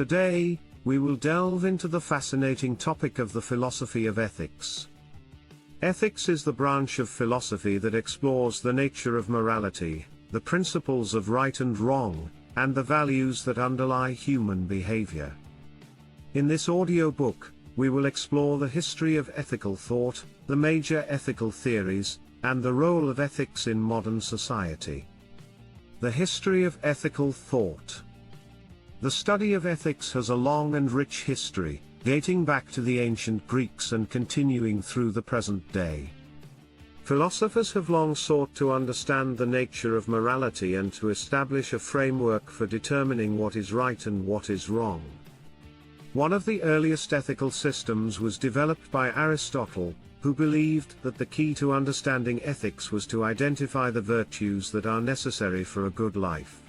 Today, we will delve into the fascinating topic of the philosophy of ethics. Ethics is the branch of philosophy that explores the nature of morality, the principles of right and wrong, and the values that underlie human behavior. In this audiobook, we will explore the history of ethical thought, the major ethical theories, and the role of ethics in modern society. The history of ethical thought. The study of ethics has a long and rich history, dating back to the ancient Greeks and continuing through the present day. Philosophers have long sought to understand the nature of morality and to establish a framework for determining what is right and what is wrong. One of the earliest ethical systems was developed by Aristotle, who believed that the key to understanding ethics was to identify the virtues that are necessary for a good life.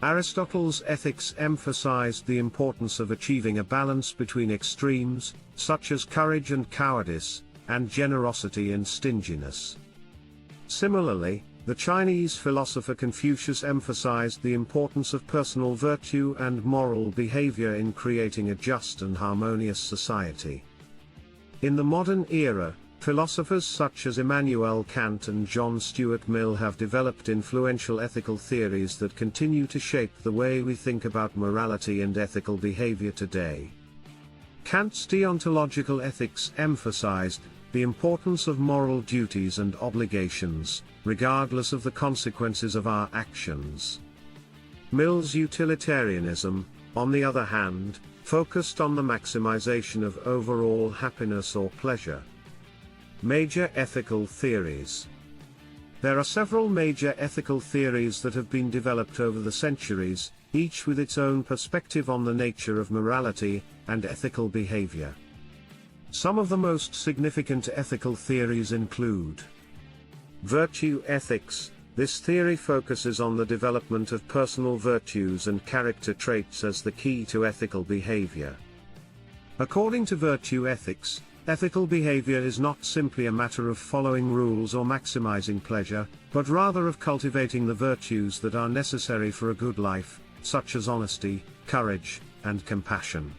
Aristotle's ethics emphasized the importance of achieving a balance between extremes, such as courage and cowardice, and generosity and stinginess. Similarly, the Chinese philosopher Confucius emphasized the importance of personal virtue and moral behavior in creating a just and harmonious society. In the modern era, philosophers such as Immanuel Kant and John Stuart Mill have developed influential ethical theories that continue to shape the way we think about morality and ethical behavior today. Kant's deontological ethics emphasized the importance of moral duties and obligations, regardless of the consequences of our actions. Mill's utilitarianism, on the other hand, focused on the maximization of overall happiness or pleasure. Major ethical theories. There are several major ethical theories that have been developed over the centuries, each with its own perspective on the nature of morality and ethical behavior. Some of the most significant ethical theories include virtue ethics. This theory focuses on the development of personal virtues and character traits as the key to ethical behavior. According to virtue ethics, ethical behavior is not simply a matter of following rules or maximizing pleasure, but rather of cultivating the virtues that are necessary for a good life, such as honesty, courage, and compassion.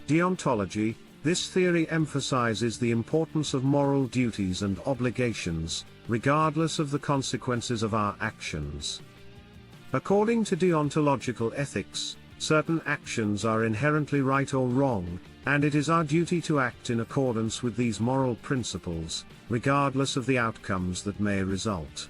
Deontology. This theory emphasizes the importance of moral duties and obligations, regardless of the consequences of our actions. According to deontological ethics, certain actions are inherently right or wrong, and it is our duty to act in accordance with these moral principles, regardless of the outcomes that may result.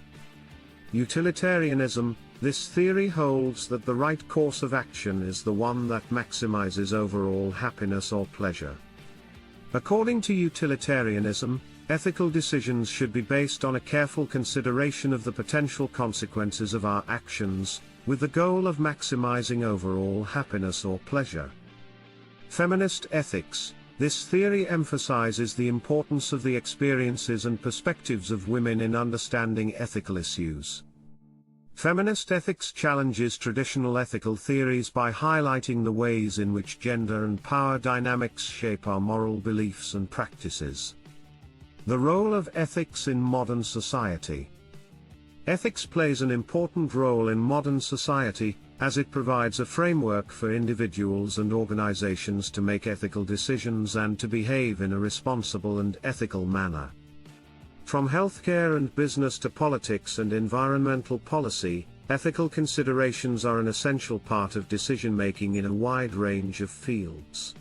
Utilitarianism. This theory holds that the right course of action is the one that maximizes overall happiness or pleasure. According to utilitarianism, ethical decisions should be based on a careful consideration of the potential consequences of our actions, with the goal of maximizing overall happiness or pleasure. Feminist ethics. This theory emphasizes the importance of the experiences and perspectives of women in understanding ethical issues. Feminist ethics challenges traditional ethical theories by highlighting the ways in which gender and power dynamics shape our moral beliefs and practices. The role of ethics in modern society. Ethics plays an important role in modern society, as it provides a framework for individuals and organizations to make ethical decisions and to behave in a responsible and ethical manner. From healthcare and business to politics and environmental policy, ethical considerations are an essential part of decision-making in a wide range of fields.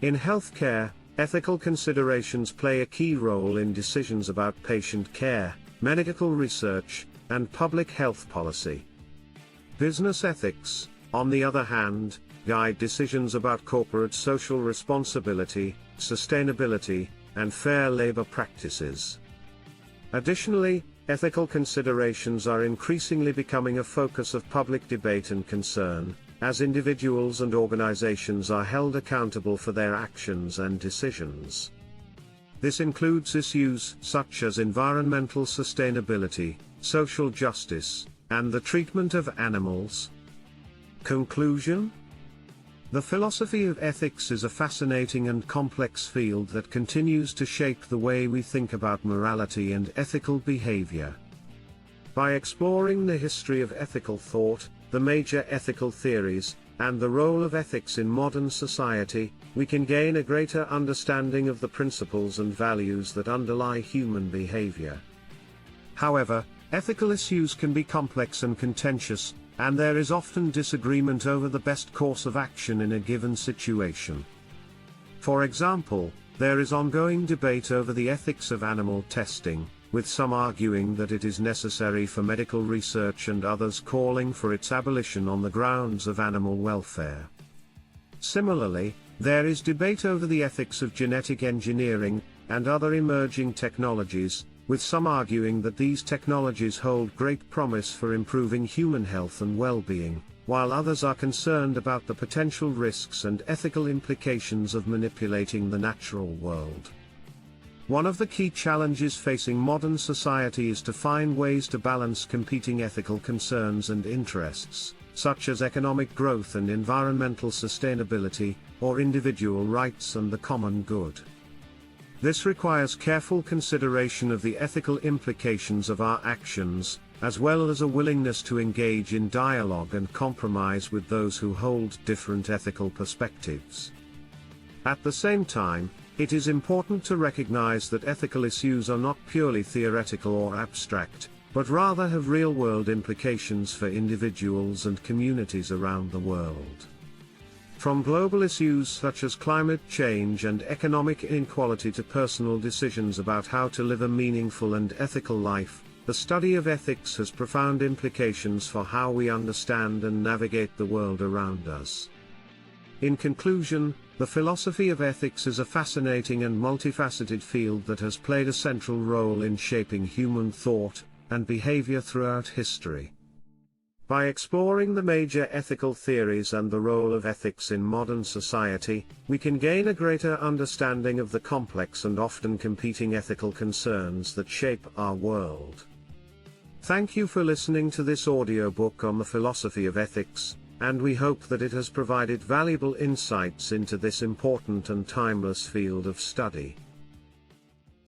In healthcare, ethical considerations play a key role in decisions about patient care, medical research, and public health policy. Business ethics, on the other hand, guide decisions about corporate social responsibility, sustainability, and fair labor practices. Additionally, ethical considerations are increasingly becoming a focus of public debate and concern, as individuals and organizations are held accountable for their actions and decisions. This includes issues such as environmental sustainability, social justice, and the treatment of animals. Conclusion? The philosophy of ethics is a fascinating and complex field that continues to shape the way we think about morality and ethical behavior. By exploring the history of ethical thought, the major ethical theories, and the role of ethics in modern society, we can gain a greater understanding of the principles and values that underlie human behavior. However, ethical issues can be complex and contentious, and there is often disagreement over the best course of action in a given situation. For example, there is ongoing debate over the ethics of animal testing, with some arguing that it is necessary for medical research and others calling for its abolition on the grounds of animal welfare. Similarly, there is debate over the ethics of genetic engineering and other emerging technologies, with some arguing that these technologies hold great promise for improving human health and well-being, while others are concerned about the potential risks and ethical implications of manipulating the natural world. One of the key challenges facing modern society is to find ways to balance competing ethical concerns and interests, such as economic growth and environmental sustainability, or individual rights and the common good. This requires careful consideration of the ethical implications of our actions, as well as a willingness to engage in dialogue and compromise with those who hold different ethical perspectives. At the same time, it is important to recognize that ethical issues are not purely theoretical or abstract, but rather have real-world implications for individuals and communities around the world. From global issues such as climate change and economic inequality to personal decisions about how to live a meaningful and ethical life, the study of ethics has profound implications for how we understand and navigate the world around us. In conclusion, the philosophy of ethics is a fascinating and multifaceted field that has played a central role in shaping human thought and behavior throughout history. By exploring the major ethical theories and the role of ethics in modern society, we can gain a greater understanding of the complex and often competing ethical concerns that shape our world. Thank you for listening to this audiobook on the philosophy of ethics, and we hope that it has provided valuable insights into this important and timeless field of study.